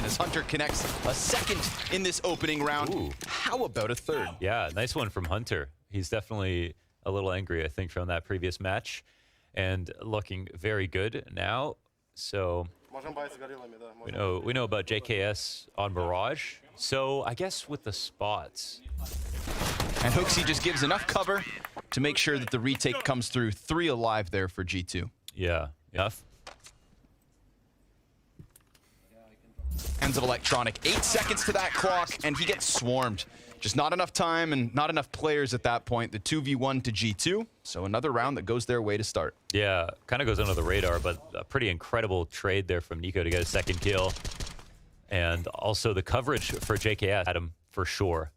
as Hunter connects a second in this opening round. Ooh. How about a third? Yeah, nice one from Hunter. He's definitely a little angry, I think, from that previous match, and looking very good now. So we know about JKS on Mirage. So I guess with the spots. And m0NESY just gives enough cover to make sure that the retake comes through. 3 alive there for G2. Yeah, enough. Ends of m0NESY. 8 seconds to that clock, and he gets swarmed. Just not enough time and not enough players at that point. The 2v1 to G2. So another round that goes their way to start. Yeah, kind of goes under the radar, but a pretty incredible trade there from Nico to get a second kill. And also the coverage for JKS had him for sure.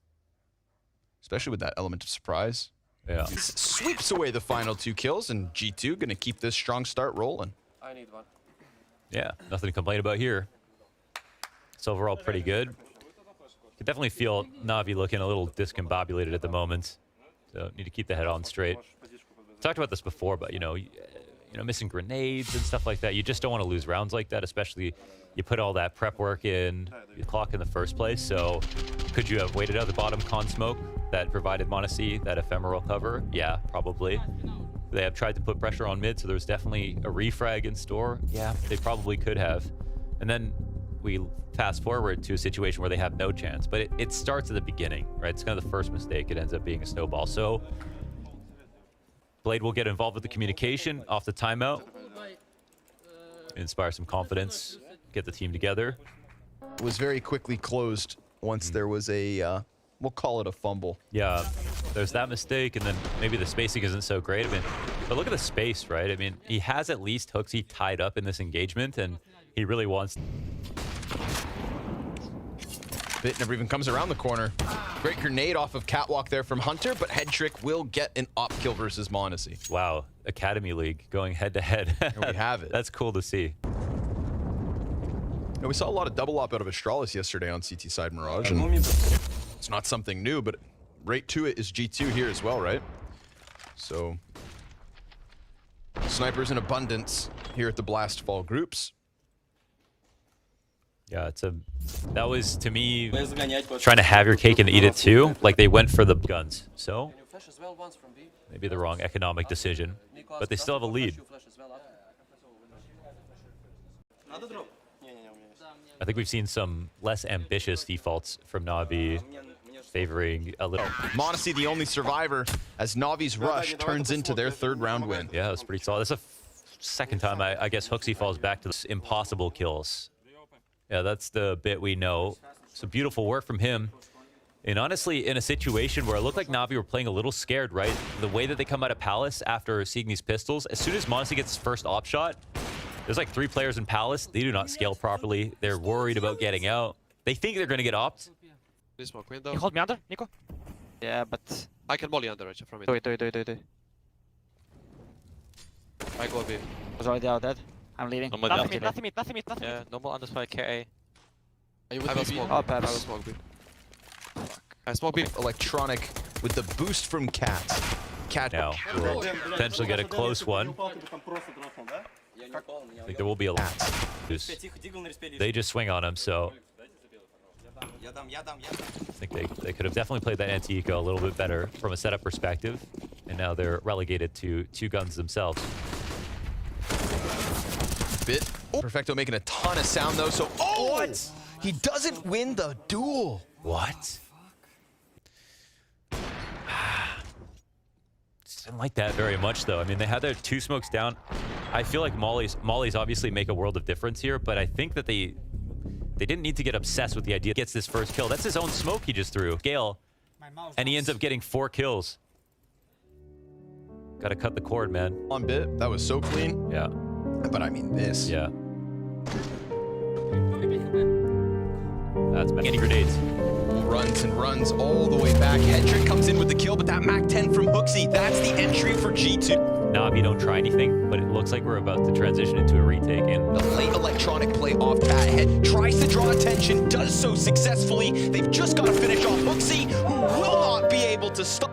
Especially with that element of surprise. Yeah. He sweeps away the final 2 kills, and G2 going to keep this strong start rolling. I need one. Yeah, nothing to complain about here. It's overall pretty good. Could definitely feel Navi looking a little discombobulated at the moment. So need to keep the head on straight. Talked about this before, but you know, missing grenades and stuff like that. You just don't want to lose rounds like that, especially you put all that prep work in, you clock in the first place. So could you have waited out the bottom con smoke that provided m0NESY that ephemeral cover? Yeah, probably. They have tried to put pressure on mid, so there's definitely a refrag in store. Yeah, they probably could have. And then we fast forward to a situation where they have no chance, but it starts at the beginning, right? It's kind of the first mistake. It ends up being a snowball. So Blade will get involved with the communication off the timeout, inspire some confidence, get the team together. It was very quickly closed once there was a, we'll call it a fumble. Yeah, there's that mistake, and then maybe the spacing isn't so great. I mean, but look at the space, right? I mean, he has at least m0NESY tied up in this engagement, and he really wants... Bit never even comes around the corner. Great grenade off of Catwalk there from Hunter, but headtr1ck will get an op kill versus m0NESY. Wow, Academy League going head-to-head. Here we have it. That's cool to see. We saw a lot of double op out of Astralis yesterday on CT side Mirage, and it's not something new, but right to it is G2 here as well, right? So snipers in abundance here at the Blast Fall groups. Yeah, that was, to me, trying to have your cake and eat it too. Like, they went for the guns. So maybe the wrong economic decision, but they still have a lead. I think we've seen some less ambitious defaults from Navi, favoring a little... m0NESY the only survivor as Navi's rush turns into their 3rd round win. Yeah, that's pretty solid. That's the second time I guess m0NESY falls back to this impossible kills. Yeah, that's the bit we know. Some beautiful work from him. And honestly, in a situation where it looked like Navi were playing a little scared, right? The way that they come out of Palace after seeing these pistols, as soon as m0NESY gets his first op shot, there's like 3 players in Palace. They do not scale properly. They're worried about getting out. They think they're going to get opt. Smoke window. You hold me under, Nico? Yeah, but... I can molly under right from it. Do it. I go B. Was already out dead. I'm leaving. Nothing mid. Yeah, normal under spy KA. Are you with I will B? smoke. I Oh, will smoke B. I smoke B. m0NESY with the boost from Cat. Cat Now, we'll potentially get a close one. I think there will be a lot. They just swing on him, so... I think they could have definitely played that anti-eco a little bit better from a setup perspective. And now they're relegated to 2 guns themselves. Bit. Oh, Perfecto making a ton of sound though, so What? He doesn't win the duel. What? Didn't like that very much though. I mean, they had their 2 smokes down. I feel like Molly's obviously make a world of difference here, but I think that they didn't need to get obsessed with the idea. Gets this first kill. That's his own smoke he just threw. Gale. And he ends up getting 4 kills. Gotta cut the cord, man. On Bit, that was so clean. Yeah. But I mean this. Yeah. That's bad. Any grenades. Runs and runs all the way back. headtr1ck comes in with the kill, but that MAC-10 from m0NESY, that's the entry for G2. Navi don't try anything, but it looks like we're about to transition into a retake. And The late electronic play off Cat Head tries to draw attention, does so successfully. They've just got to finish off m0NESY, who will not be able to stop.